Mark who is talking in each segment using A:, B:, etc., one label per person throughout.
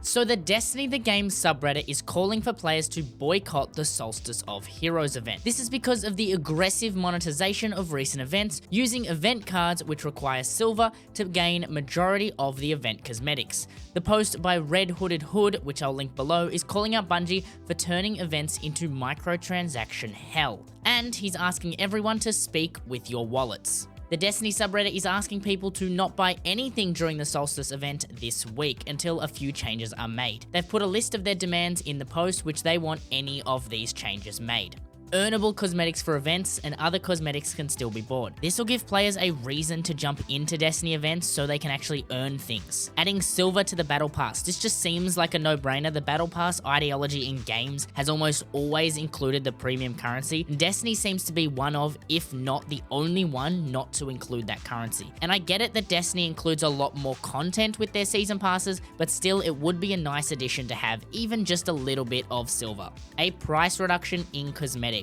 A: So the Destiny the Game subreddit is calling for players to boycott the Solstice of Heroes event. This is because of the aggressive monetization of recent events, using event cards which require silver to gain majority of the event cosmetics. The post by Red Hooded Hood, which I'll link below, is calling out Bungie for turning events into microtransaction hell. And he's asking everyone to speak with your wallets. The Destiny subreddit is asking people to not buy anything during the Solstice event this week until a few changes are made. They've put a list of their demands in the post which they want any of these changes made. Earnable cosmetics for events and other cosmetics can still be bought. This will give players a reason to jump into Destiny events so they can actually earn things. Adding silver to the battle pass. This just seems like a no-brainer. The battle pass ideology in games has almost always included the premium currency. Destiny seems to be one of, if not the only one, not to include that currency. And I get it that Destiny includes a lot more content with their season passes, but still it would be a nice addition to have even just a little bit of silver. A price reduction in cosmetics.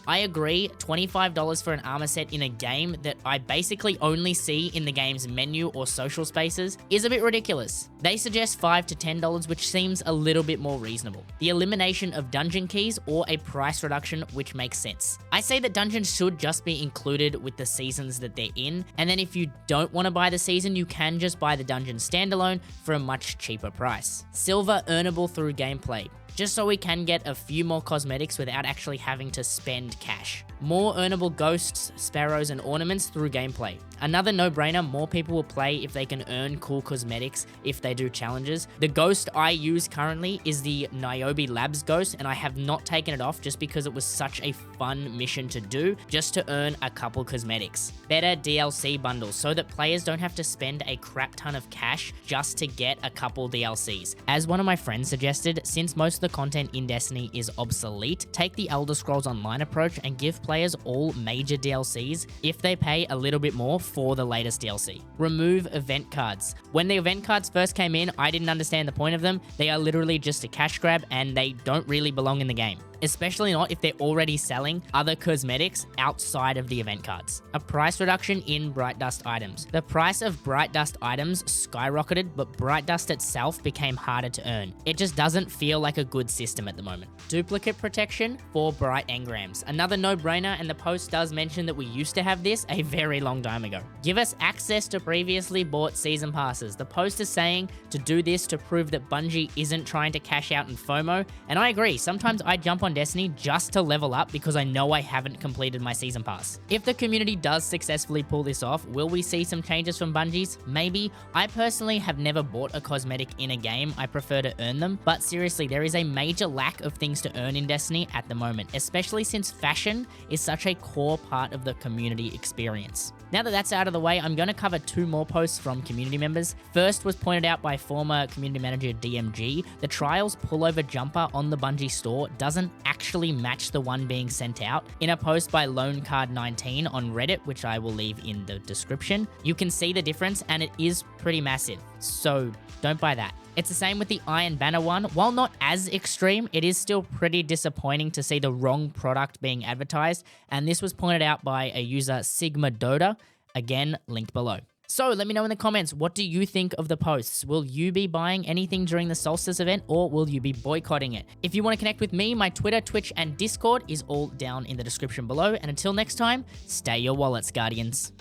A: I agree, $25 for an armor set in a game that I basically only see in the game's menu or social spaces is a bit ridiculous. They suggest $5 to $10, which seems a little bit more reasonable. The elimination of dungeon keys or a price reduction, which makes sense. I say that dungeons should just be included with the seasons that they're in, and then if you don't want to buy the season, you can just buy the dungeon standalone for a much cheaper price. Silver earnable through gameplay, just so we can get a few more cosmetics without actually having to spend cash. More earnable ghosts, sparrows, and ornaments through gameplay. Another no-brainer, more people will play if they can earn cool cosmetics if they do challenges. The ghost I use currently is the Niobe Labs ghost, and I have not taken it off just because it was such a fun mission to do, just to earn a couple cosmetics. Better DLC bundles, so that players don't have to spend a crap ton of cash just to get a couple DLCs. As one of my friends suggested, since most of the content in Destiny is obsolete, take the Elder Scrolls Online approach and give players all major DLCs if they pay a little bit more for the latest DLC. Remove event cards. When the event cards first came in, I didn't understand the point of them. They are literally just a cash grab and they don't really belong in the game. Especially not if they're already selling other cosmetics outside of the event cards. A price reduction in Bright Dust items. The price of Bright Dust items skyrocketed, but Bright Dust itself became harder to earn. It just doesn't feel like a good system at the moment. Duplicate protection for Bright Engrams. Another no-brainer, and the post does mention that we used to have this a very long time ago. Give us access to previously bought season passes. The post is saying to do this to prove that Bungie isn't trying to cash out in FOMO, and I agree. Sometimes I jump on Destiny just to level up because I know I haven't completed my season pass. If the community does successfully pull this off, will we see some changes from Bungie's? Maybe. I personally have never bought a cosmetic in a game. I prefer to earn them, but seriously, there is a major lack of things to earn in Destiny at the moment, especially since fashion is such a core part of the community experience. Now that that's out of the way, I'm going to cover two more posts from community members. First was pointed out by former community manager DMG. The Trials pullover jumper on the Bungie store doesn't actually match the one being sent out. In a post by LoneCard19 on Reddit, which I will leave in the description, you can see the difference and it is pretty massive. So don't buy that. It's the same with the Iron Banner one. While not as extreme, it is still pretty disappointing to see the wrong product being advertised, and this was pointed out by a user Sigma Dota, again linked below. So let me know in the comments, what do you think of the posts? Will you be buying anything during the Solstice event, or will you be boycotting it? If you want to connect with me, my Twitter, Twitch, and Discord is all down in the description below, and until next time, stay your wallets, Guardians.